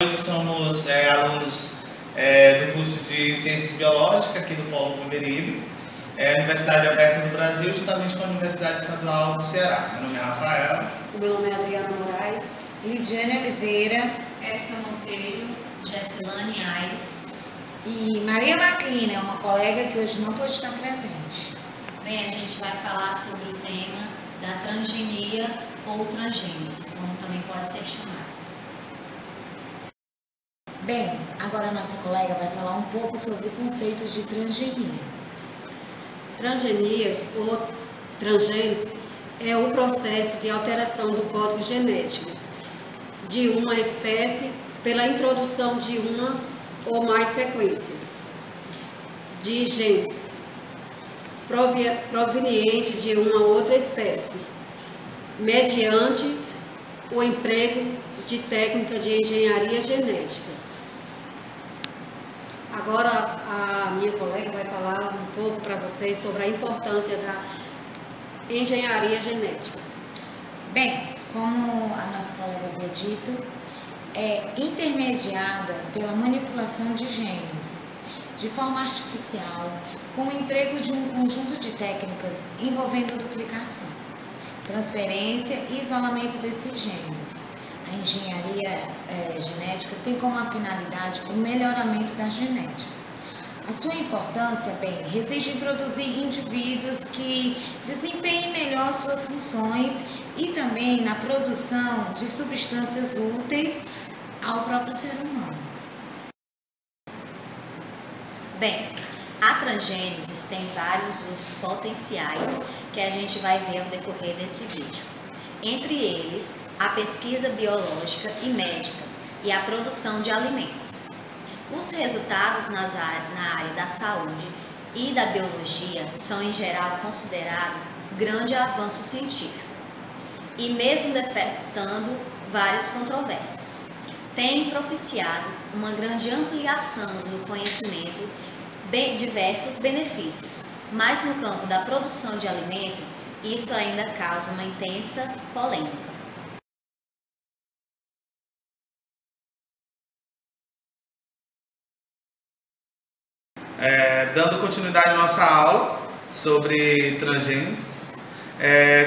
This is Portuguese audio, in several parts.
Somos alunos do curso de Ciências Biológicas aqui do Polo Beberibe, Universidade Aberta do Brasil, juntamente com a Universidade Estadual do Ceará. Meu nome é Rafael. O meu nome é Adriana Moraes. Lidiane Oliveira. Érica Monteiro. Gessilane Aires. E Maria Maclina, é uma colega que hoje não pôde estar presente. Bem, a gente vai falar sobre o tema da transgenia ou transgênese, como também pode ser chamado. Bem, agora a nossa colega vai falar um pouco sobre o conceito de transgenia. Transgenia ou transgênese é o processo de alteração do código genético de uma espécie pela introdução de umas ou mais sequências de genes provenientes de uma outra espécie, mediante o emprego de técnica de engenharia genética. Agora a minha colega vai falar um pouco para vocês sobre a importância da engenharia genética. Bem, como a nossa colega havia dito, é intermediada pela manipulação de genes de forma artificial, com o emprego de um conjunto de técnicas envolvendo duplicação, transferência e isolamento desses genes. A engenharia genética tem como a finalidade o melhoramento da genética. A sua importância, bem, reside em produzir indivíduos que desempenhem melhor suas funções e também na produção de substâncias úteis ao próprio ser humano. Bem, a transgênese tem vários usos potenciais que a gente vai ver ao decorrer desse vídeo. Entre eles, a pesquisa biológica e médica e a produção de alimentos. Os resultados na área da saúde e da biologia são, em geral, considerados grande avanço científico e mesmo despertando várias controvérsias. Tem propiciado uma grande ampliação do conhecimento, diversos benefícios, mas no campo da produção de alimento, isso ainda causa uma intensa polêmica. Dando continuidade à nossa aula sobre transgênesis,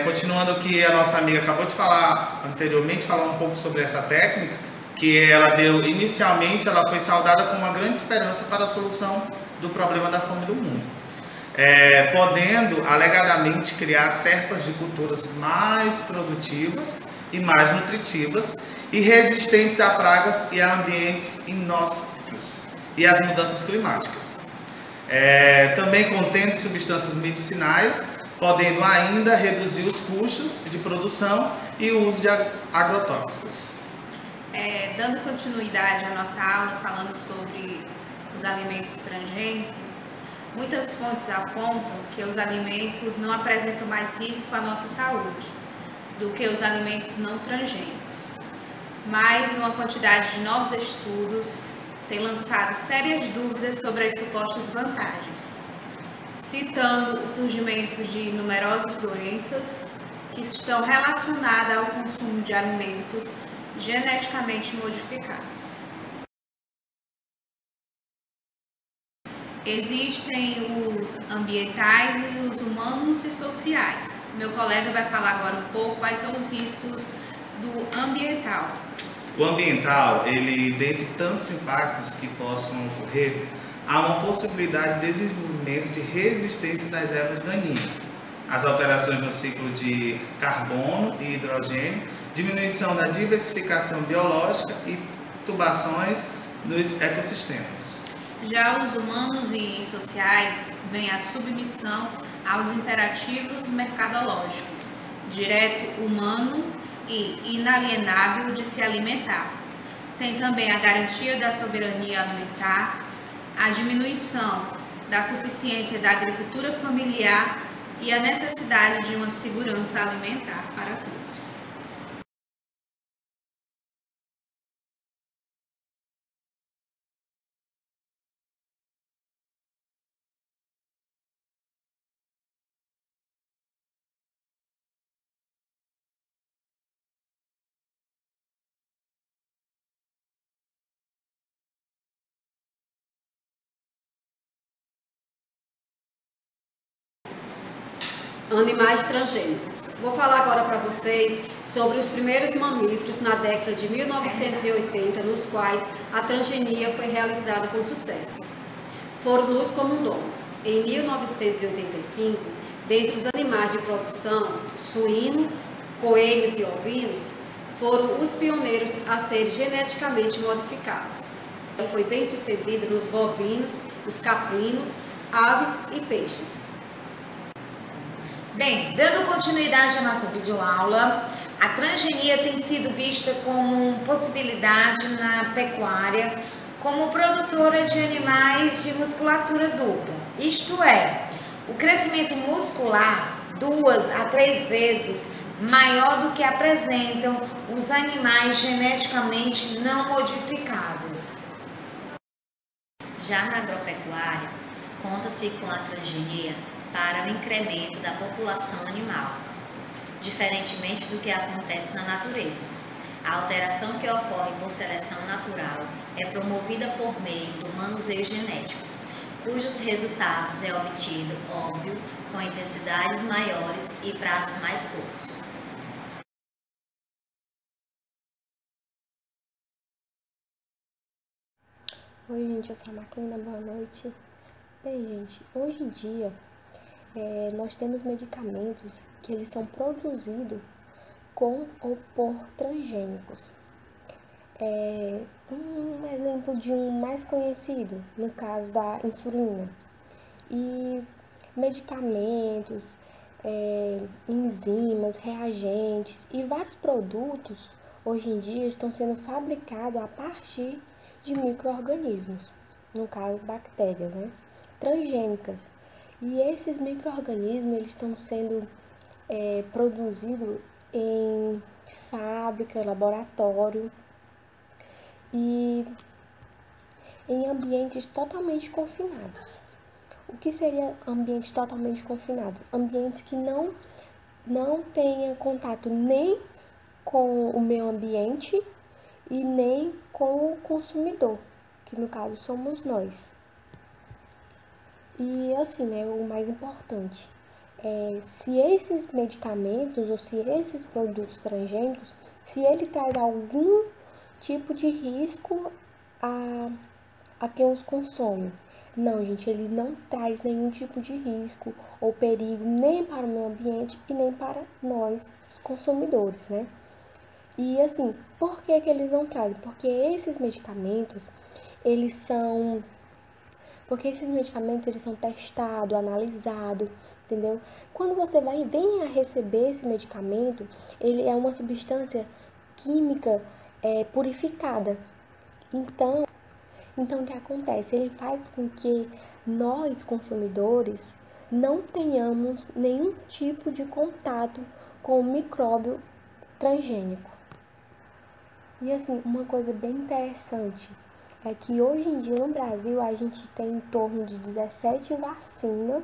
continuando o que a nossa amiga acabou de falar anteriormente, falar um pouco sobre essa técnica, que ela deu inicialmente, ela foi saudada com uma grande esperança para a solução do problema da fome do mundo, podendo alegadamente criar cepas de culturas mais produtivas e mais nutritivas e resistentes a pragas e a ambientes inóspitos e às mudanças climáticas. Também contendo substâncias medicinais, podendo ainda reduzir os custos de produção e o uso de agrotóxicos. Dando continuidade à nossa aula, falando sobre os alimentos transgênicos, muitas fontes apontam que os alimentos não apresentam mais risco à nossa saúde do que os alimentos não transgênicos. Mas uma quantidade de novos estudos tem lançado sérias dúvidas sobre as supostas vantagens, citando o surgimento de numerosas doenças que estão relacionadas ao consumo de alimentos geneticamente modificados. Existem os ambientais e os humanos e sociais. Meu colega vai falar agora um pouco quais são os riscos do ambiental. O ambiental, dentre tantos impactos que possam ocorrer, há uma possibilidade de desenvolvimento de resistência das ervas daninhas, as alterações no ciclo de carbono e hidrogênio, diminuição da diversificação biológica e perturbações nos ecossistemas. Já os humanos e sociais vêm a submissão aos imperativos mercadológicos, direito humano e inalienável de se alimentar. Tem também a garantia da soberania alimentar, a diminuição da suficiência da agricultura familiar e a necessidade de uma segurança alimentar para todos. animais transgênicos. Vou falar agora para vocês sobre os primeiros mamíferos na década de 1980, nos quais a transgenia foi realizada com sucesso. Foram os camundongos. Em 1985, dentre os animais de produção, suíno, coelhos e ovinos, foram os pioneiros a serem geneticamente modificados. Foi bem sucedido nos bovinos, os caprinos, aves e peixes. Bem, dando continuidade à nossa videoaula, a transgenia tem sido vista como possibilidade na pecuária como produtora de animais de musculatura dupla. Isto é, o crescimento muscular 2 a 3 vezes maior do que apresentam os animais geneticamente não modificados. Já na agropecuária, conta-se com a transgenia para o incremento da população animal, diferentemente do que acontece na natureza. A alteração que ocorre por seleção natural é promovida por meio do manuseio genético, cujos resultados é obtido, óbvio, com intensidades maiores e prazos mais curtos. Oi gente, eu sou a Maquina, boa noite. Bem gente, hoje em dia nós temos medicamentos que eles são produzidos com ou por transgênicos. Um exemplo de um mais conhecido, no caso da insulina. E medicamentos, enzimas, reagentes e vários produtos hoje em dia estão sendo fabricados a partir de micro-organismos, no caso bactérias, transgênicas. E esses micro-organismos eles estão sendo produzidos em fábrica, laboratório e em ambientes totalmente confinados. O que seria ambientes totalmente confinados? Ambientes que não tenha contato nem com o meio ambiente e nem com o consumidor, que no caso somos nós. E assim, o mais importante se esses medicamentos ou se esses produtos transgênicos, se ele traz algum tipo de risco a quem os consome. Não, gente, ele não traz nenhum tipo de risco ou perigo nem para o meio ambiente e nem para nós, os consumidores, E assim, por que eles não trazem? Porque esses medicamentos, eles são testados, analisados, entendeu? Quando você vem a receber esse medicamento, ele é uma substância química purificada. Então, o que acontece? Ele faz com que nós, consumidores, não tenhamos nenhum tipo de contato com o micróbio transgênico. E assim, uma coisa bem interessante é que hoje em dia no Brasil a gente tem em torno de 17 vacinas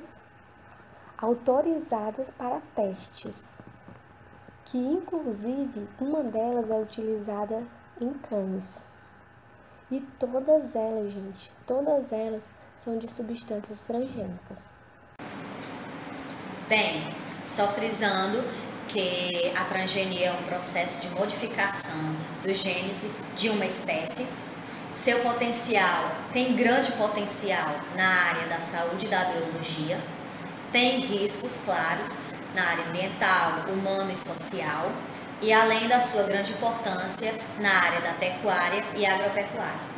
autorizadas para testes, que inclusive uma delas é utilizada em cães. E todas elas, gente, são de substâncias transgênicas. Bem, só frisando que a transgenia é um processo de modificação dos genes de uma espécie. Seu potencial tem grande potencial na área da saúde e da biologia, tem riscos claros na área ambiental, humano e social, e além da sua grande importância na área da pecuária e agropecuária.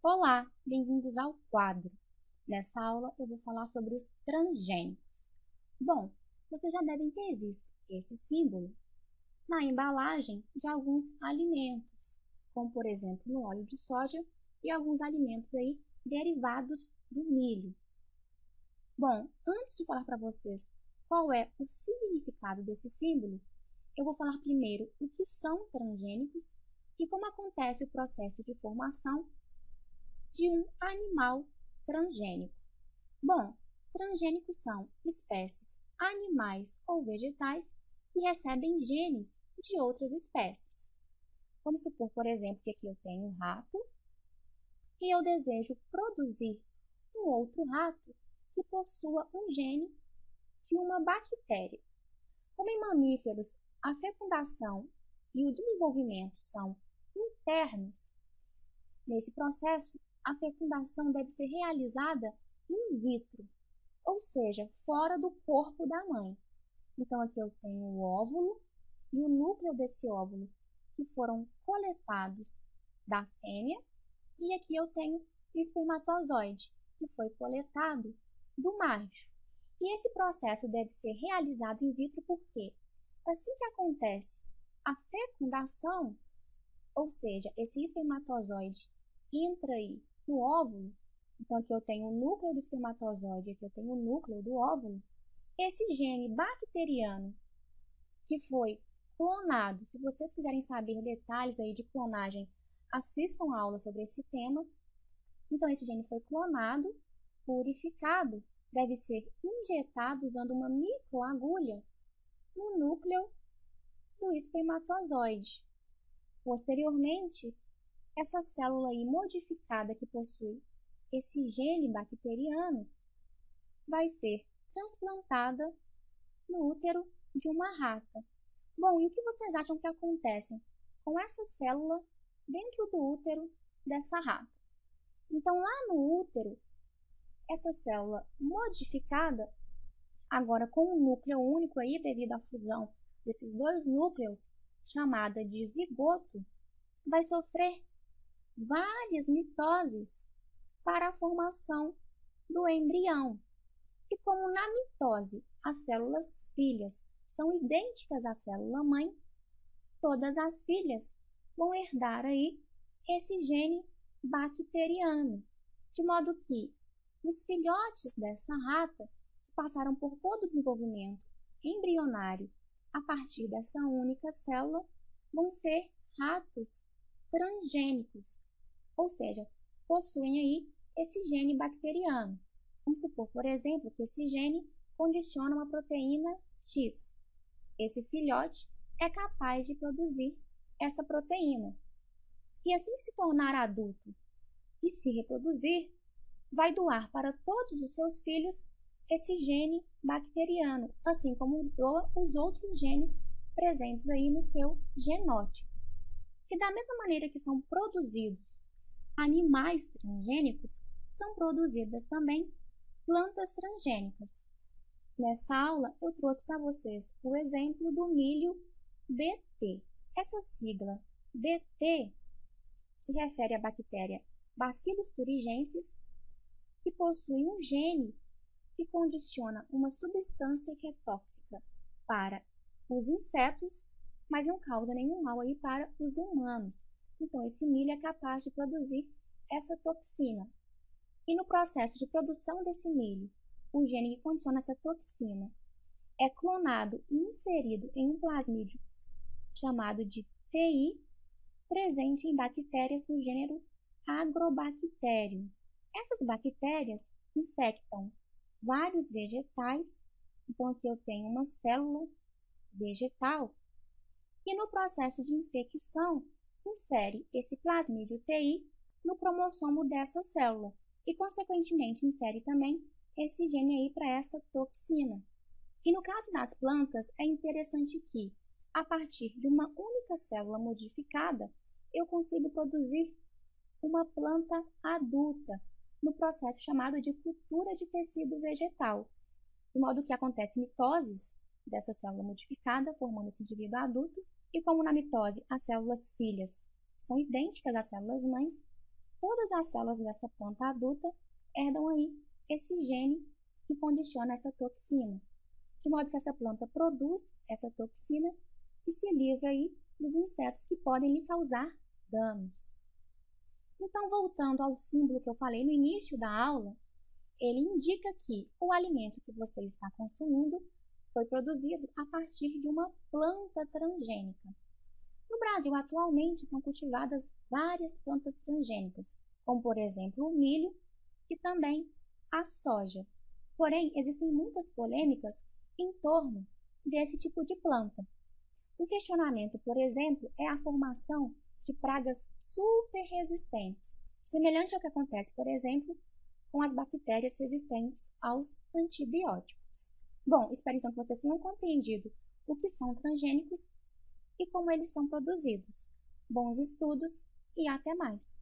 Olá, bem-vindos ao quadro. Nessa aula eu vou falar sobre os transgênicos. Bom, vocês já devem ter visto esse símbolo na embalagem de alguns alimentos, como por exemplo no óleo de soja e alguns alimentos aí derivados do milho. Bom, antes de falar para vocês qual é o significado desse símbolo, eu vou falar primeiro o que são transgênicos e como acontece o processo de formação de um animal transgênico. Bom, transgênicos são espécies animais ou vegetais que recebem genes de outras espécies. Vamos supor, por exemplo, que aqui eu tenho um rato e eu desejo produzir um outro rato que possua um gene de uma bactéria. Como em mamíferos, a fecundação e o desenvolvimento são internos, nesse processo, a fecundação deve ser realizada in vitro, ou seja, fora do corpo da mãe. Então, aqui eu tenho o óvulo e o núcleo desse óvulo, que foram coletados da fêmea, e aqui eu tenho o espermatozoide, que foi coletado do macho. E esse processo deve ser realizado in vitro porque, assim que acontece a fecundação, ou seja, esse espermatozoide entra aí no óvulo, então aqui eu tenho o núcleo do espermatozoide, aqui eu tenho o núcleo do óvulo, esse gene bacteriano que foi clonado, se vocês quiserem saber detalhes aí de clonagem, assistam a aula sobre esse tema. Então esse gene foi clonado, purificado, deve ser injetado usando uma microagulha no núcleo do espermatozoide. Posteriormente, essa célula aí modificada que possui esse gene bacteriano vai ser transplantada no útero de uma rata. Bom, e o que vocês acham que acontece com essa célula dentro do útero dessa rata? Então, lá no útero, essa célula modificada, agora com um núcleo único aí, devido à fusão desses dois núcleos, chamada de zigoto, vai sofrer várias mitoses para a formação do embrião. E como na mitose as células filhas são idênticas à célula mãe, todas as filhas vão herdar aí esse gene bacteriano, de modo que os filhotes dessa rata, que passaram por todo o desenvolvimento embrionário a partir dessa única célula, vão ser ratos transgênicos, ou seja, possuem aí esse gene bacteriano. Vamos supor, por exemplo, que esse gene condiciona uma proteína X. Esse filhote é capaz de produzir essa proteína. E assim que se tornar adulto e se reproduzir, vai doar para todos os seus filhos esse gene bacteriano, assim como doa os outros genes presentes aí no seu genótipo. E da mesma maneira que são produzidos animais transgênicos, são produzidas também plantas transgênicas. Nessa aula, eu trouxe para vocês o exemplo do milho BT. Essa sigla BT se refere à bactéria Bacillus thuringiensis, que possui um gene que condiciona uma substância que é tóxica para os insetos, mas não causa nenhum mal aí para os humanos. Então, esse milho é capaz de produzir essa toxina. E no processo de produção desse milho, o gene que condiciona essa toxina é clonado e inserido em um plasmídio chamado de TI, presente em bactérias do gênero Agrobacterium. Essas bactérias infectam vários vegetais, então aqui eu tenho uma célula vegetal, e no processo de infecção, insere esse plasmídio TI no cromossomo dessa célula e, consequentemente, insere também esse gene aí para essa toxina. E no caso das plantas, é interessante que, a partir de uma única célula modificada, eu consigo produzir uma planta adulta no processo chamado de cultura de tecido vegetal, de modo que acontece mitoses dessa célula modificada, formando esse indivíduo adulto, e como na mitose as células filhas são idênticas às células mães, todas as células dessa planta adulta herdam aí esse gene que condiciona essa toxina, de modo que essa planta produz essa toxina e se livra aí dos insetos que podem lhe causar danos. Então, voltando ao símbolo que eu falei no início da aula, ele indica que o alimento que você está consumindo foi produzido a partir de uma planta transgênica. No Brasil, atualmente, são cultivadas várias plantas transgênicas, como, por exemplo, o milho e também a soja. Porém, existem muitas polêmicas em torno desse tipo de planta. Um questionamento, por exemplo, é a formação de pragas super resistentes, semelhante ao que acontece, por exemplo, com as bactérias resistentes aos antibióticos. Bom, espero então que vocês tenham compreendido o que são transgênicos e como eles são produzidos. Bons estudos e até mais!